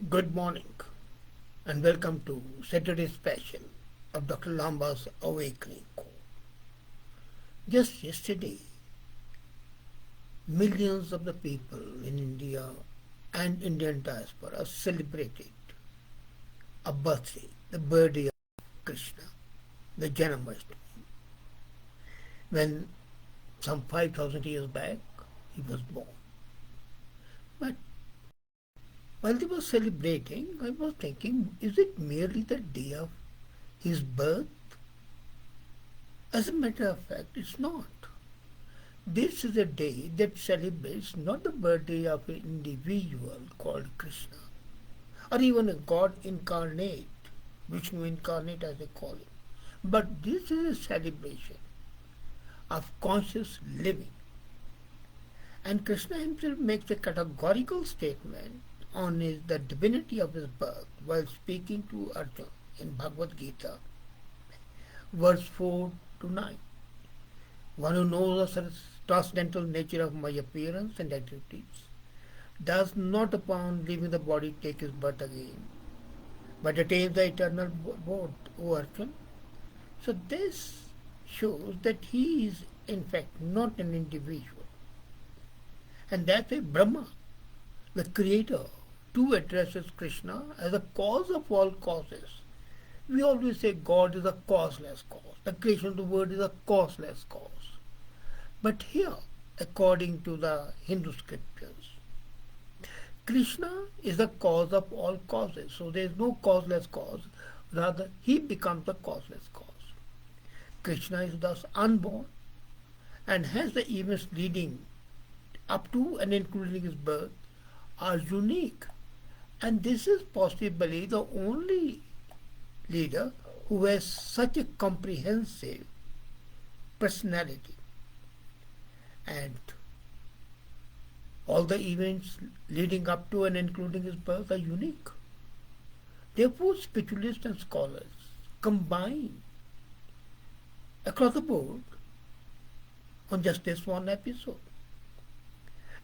Good morning and welcome to Saturday special of Dr. Lamba's Awakening. Just yesterday, millions of the people in India and Indian diaspora celebrated a birthday, the birthday of Krishna, the Janmashtami, when some 5,000 years back he was born. But while they were celebrating, I was thinking, is it merely the day of his birth? As a matter of fact, it's not. This is a day that celebrates not the birthday of an individual called Krishna, or even a God incarnate, Vishnu incarnate as they call him, but this is a celebration of conscious living. And Krishna himself makes a categorical statement on the divinity of his birth while speaking to Arjuna in Bhagavad Gita, verse 4 to 9. One who knows the transcendental nature of my appearance and activities does not upon leaving the body take his birth again, but attains the eternal abode, O Arjuna. So this shows that he is in fact not an individual. And that's why Brahma, the creator, too addresses Krishna as a cause of all causes. We always say God is a causeless cause. The creation of the world is a causeless cause. But here, according to the Hindu scriptures, Krishna is the cause of all causes. So there is no causeless cause. Rather, he becomes the causeless cause. Krishna is thus unborn and hence the events leading up to and including his birth are unique. And this is possibly the only leader who has such a comprehensive personality. And all the events leading up to and including his birth are unique. Therefore, spiritualists and scholars combine across the board on just this one episode.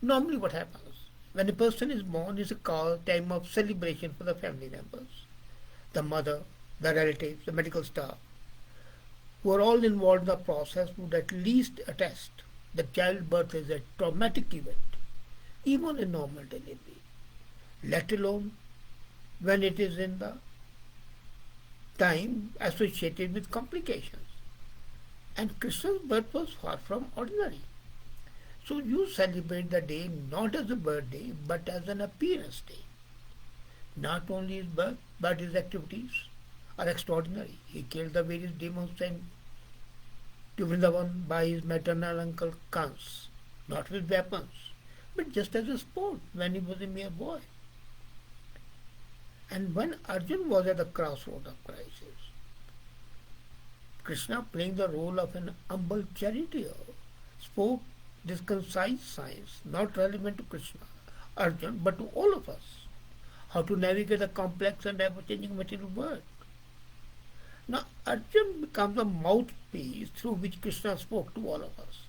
Normally what happens? When a person is born, it's a time of celebration for the family members, the mother, the relatives, the medical staff, who are all involved in the process would at least attest that childbirth is a traumatic event, even in normal delivery, let alone when it is in the time associated with complications. And Krishna's birth was far from ordinary. So you celebrate the day not as a birthday, but as an appearance day. Not only his birth, but his activities are extraordinary. He killed the various demons sent to Vrindavan by his maternal uncle Kans, not with weapons, but just as a sport when he was a mere boy. And when Arjun was at the crossroad of crisis, Krishna, playing the role of an humble charioteer, spoke this concise science, not relevant to Krishna, Arjun, but to all of us, how to navigate the complex and ever-changing material world. Now, Arjun becomes a mouthpiece through which Krishna spoke to all of us.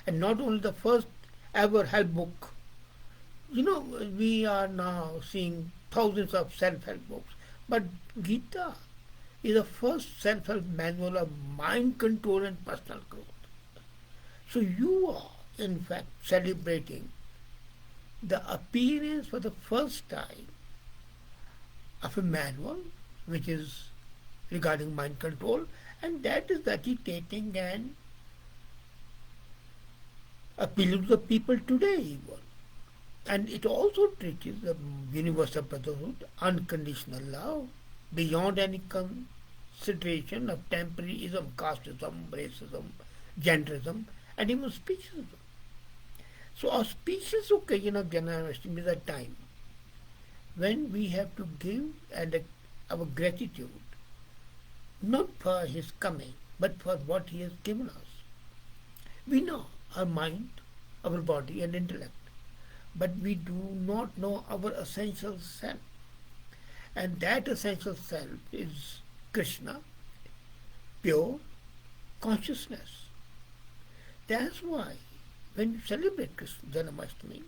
And not only the first ever help book. We are now seeing thousands of self-help books, but Gita is the first self-help manual of mind control and personal growth. So you are, in fact, celebrating the appearance for the first time of a manual which is regarding mind control, and that is agitating and appealing to the people today even. And it also teaches the universal brotherhood, unconditional love, beyond any consideration of temporaryism, casteism, racism, genderism, and even speciesism. So auspicious occasion of Janmashtami is a time when we have to give and our gratitude not for his coming, but for what he has given us. We know our mind, our body and intellect, but we do not know our essential self. And that essential self is Krishna, pure consciousness. That's why when you celebrate Krishna Janmashtami,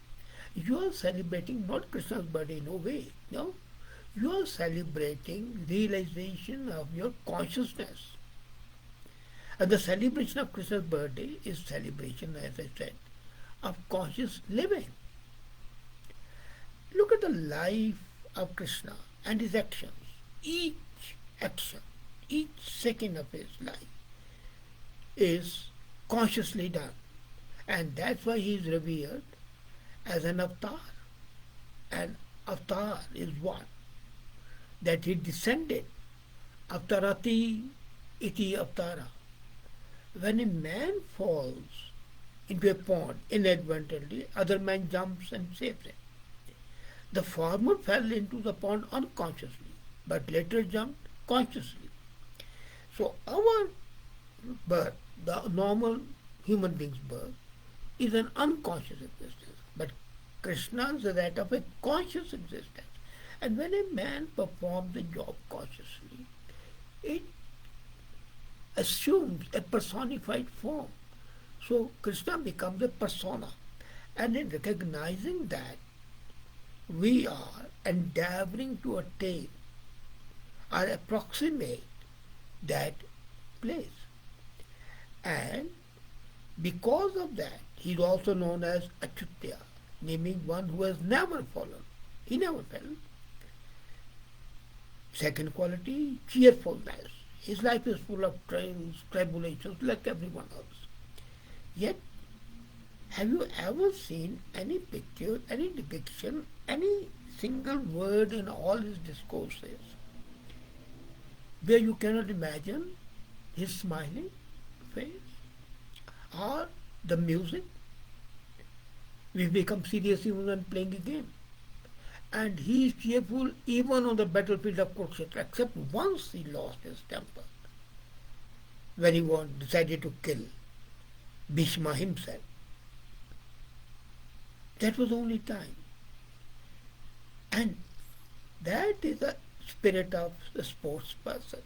You are celebrating not Krishna's birthday in a way, no. You are celebrating realization of your consciousness. And the celebration of Krishna's birthday is celebration, as I said, of conscious living. Look at the life of Krishna and his actions. Each action, each second of his life is consciously done. And that's why he is revered as an avatar. An avatar is what? That he descended. Avtarati iti avatara. When a man falls into a pond inadvertently, other man jumps and saves him. The former fell into the pond unconsciously, but later jumped consciously. So our birth, the normal human being's birth, is an unconscious existence. But Krishna's is that of a conscious existence. And when a man performs a job consciously, it assumes a personified form. So Krishna becomes a persona. And in recognizing that, we are endeavoring to attain or approximate that place. And because of that, he is also known as Achyutya, meaning one who has never fallen. He never fell. Second quality, cheerfulness. His life is full of trials, tribulations, like everyone else. Yet, have you ever seen any picture, any depiction, any single word in all his discourses where you cannot imagine his smiling face or the music? We become serious even when playing a game. And he is cheerful even on the battlefield of Kurukshetra, except once he lost his temper when he decided to kill Bhishma himself. That was the only time. And that is the spirit of the sports person.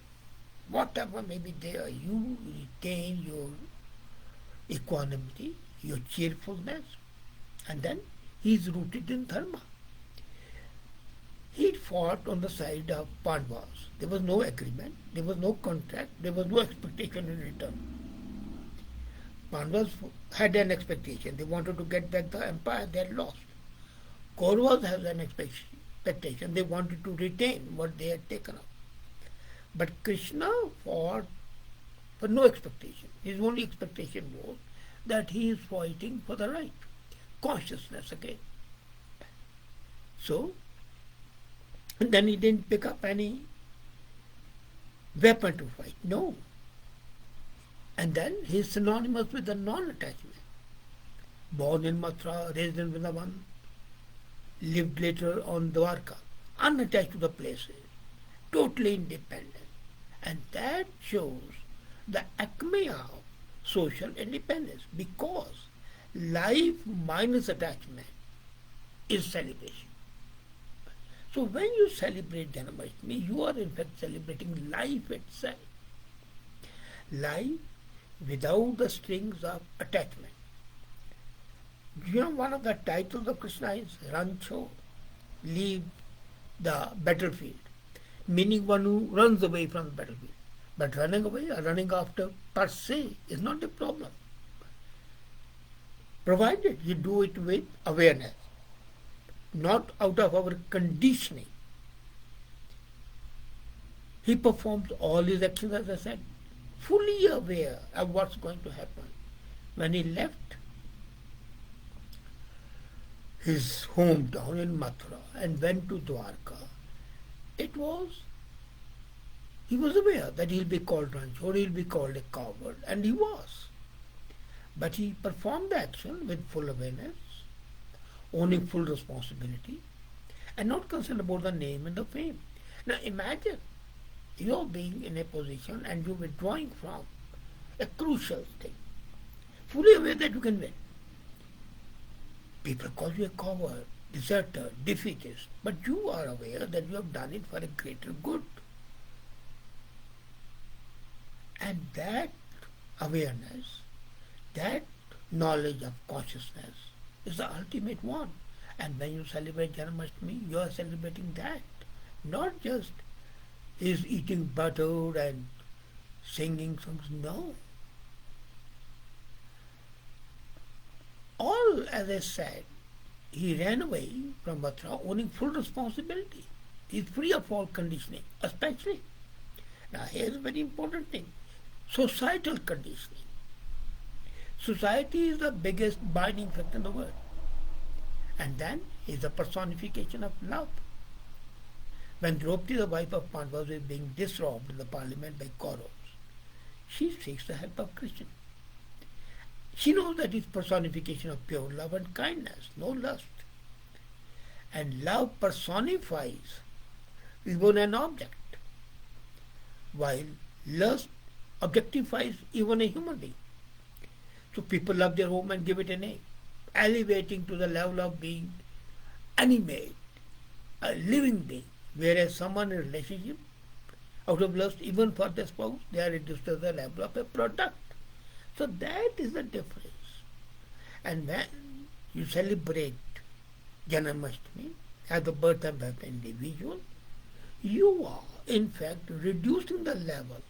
Whatever may be there, you retain your equanimity, your cheerfulness, and then he is rooted in dharma. He fought on the side of Pandavas. There was no agreement, there was no contract, there was no expectation in return. Pandavas had an expectation. They wanted to get back the empire they had lost. Kauravas had an expectation. They wanted to retain what they had taken up. But Krishna fought for no expectation. His only expectation was that he is fighting for the right. Consciousness again. So, and then he didn't pick up any weapon to fight. No. And then he is synonymous with the non-attachment. Born in Mathura, raised in Vrindavan, lived later on Dwarka, unattached to the places, totally independent. And that shows the acme of social independence, because life minus attachment is celebration. So when you celebrate Janmashtami, you are in fact celebrating life itself. Life without the strings of attachment. You know, one of the titles of Krishna is Rancho, leave the battlefield, meaning one who runs away from the battlefield. But running away or running after per se is not a problem, provided you do it with awareness, not out of our conditioning. He performs all his actions, as I said, fully aware of what's going to happen. When he left his hometown in Mathura and went to Dwarka, he was aware that he'll be called Rancho or he'll be called a coward, and he was. But he performed the action with full awareness, owning full responsibility, and not concerned about the name and the fame. Now imagine you're being in a position and you're withdrawing from a crucial thing, fully aware that you can win. People call you a coward, deserter, defeatist, but you are aware that you have done it for a greater good. And that awareness, that knowledge of consciousness is the ultimate one. And when you celebrate Janmashtami, you are celebrating that. Not just his eating butter and singing songs. No. All, as I said, he ran away from Mathura owning full responsibility. He is free of all conditioning, especially. Now, here's a very important thing, societal conditioning. Society is the biggest binding factor in the world. And then is the personification of love. When Draupadi, the wife of Pandavas, is being disrobed in the parliament by Kauravas, she seeks the help of Krishna. She knows that it's personification of pure love and kindness, no lust. And love personifies even an object, while lust objectifies even a human being. So people love their home and give it a name, elevating to the level of being animate, a living being, whereas someone in a relationship, out of lust, even for their spouse, they are reduced to the level of a product. So that is the difference. And when you celebrate Janmashtami as the birth of an individual, you are in fact reducing the level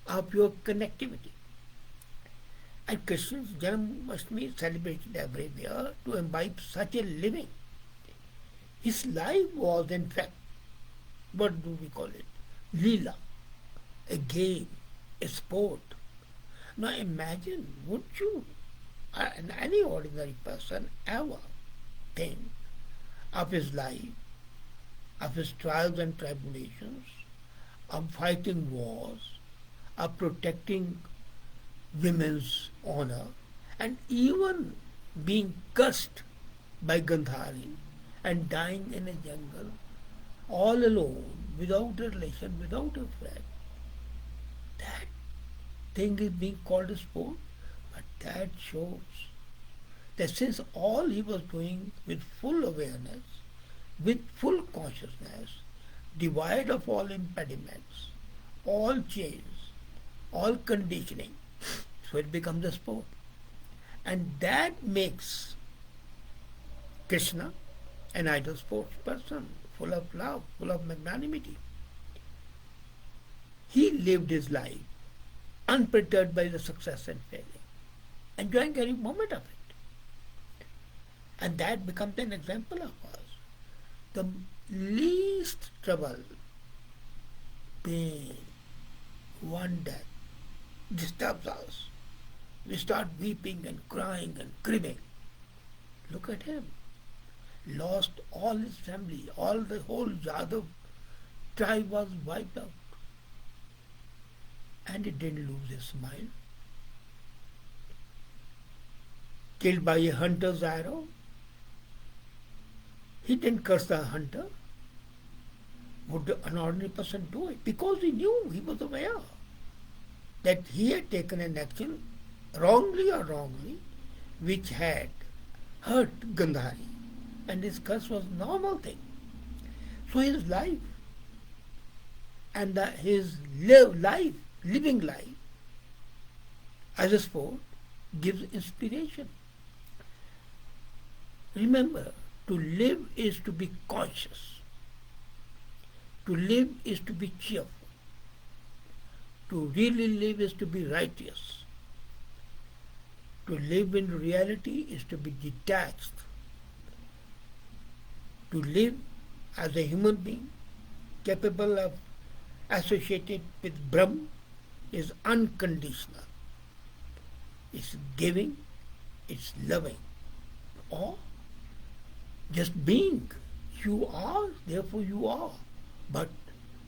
of your connectivity. And Christians, Janmashtami is celebrated everywhere to imbibe such a living. His life was in fact, what do we call it? Leela, a game, a sport. Now imagine, would you, any ordinary person, ever think of his life, of his trials and tribulations, of fighting wars, of protecting women's honor, and even being cursed by Gandhari and dying in a jungle, all alone, without a relation, without a friend? That thing is being called a sport, but that shows that since all he was doing with full awareness, with full consciousness, devoid of all impediments, all chains, all conditioning, so it becomes a sport. And that makes Krishna an ideal sports person, full of love, full of magnanimity. He lived his life unperturbed by the success and failure, enjoying every moment of it. And that becomes an example of us. The least trouble, pain, wonder disturbs us. We start weeping and crying and cribbing. Look at him. Lost all his family, all the whole Yadav tribe was wiped out. And he didn't lose his smile. Killed by a hunter's arrow. He didn't curse the hunter. Would an ordinary person do it? Because he knew, he was aware that he had taken an action, wrongly or wrongly, which had hurt Gandhari. And his curse was a normal thing. So his life and his living life as a sport gives inspiration. Remember, to live is to be conscious. To live is to be cheerful. To really live is to be righteous. To live in reality is to be detached. To live as a human being capable of associated with Brahm is unconditional. It's giving, it's loving, or just being. You are, therefore you are, but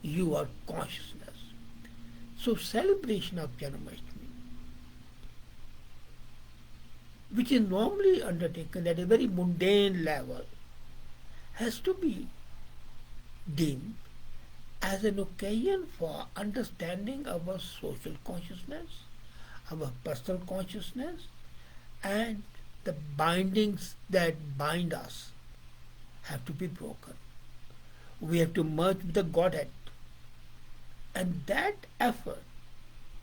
you are consciousness. So celebration of Janmashtami, which is normally undertaken at a very mundane level, has to be deemed as an occasion for understanding our social consciousness, our personal consciousness, and the bindings that bind us have to be broken. We have to merge with the Godhead. And that effort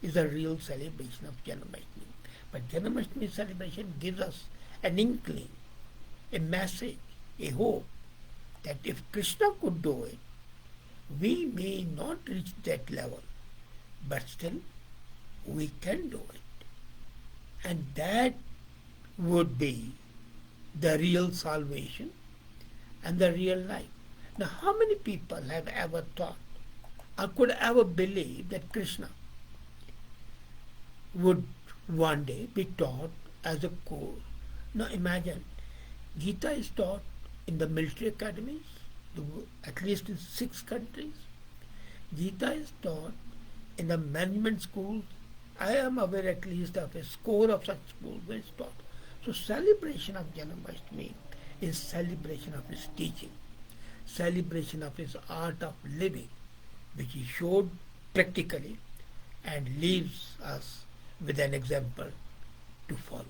is a real celebration of Janmashtami. But Janmashtami celebration gives us an inkling, a message a hope that if Krishna could do it, we may not reach that level, but still we can do it. And that would be the real salvation and the real life. Now, how many people have ever thought or could ever believe that Krishna would one day be taught as a course? Now, imagine Gita is taught in the military academies, at least in 6 countries. Gita is taught in the management schools. I am aware at least of a score of such schools where it's taught. So celebration of Janmashtami is celebration of his teaching, celebration of his art of living, which he showed practically and leaves us with an example to follow.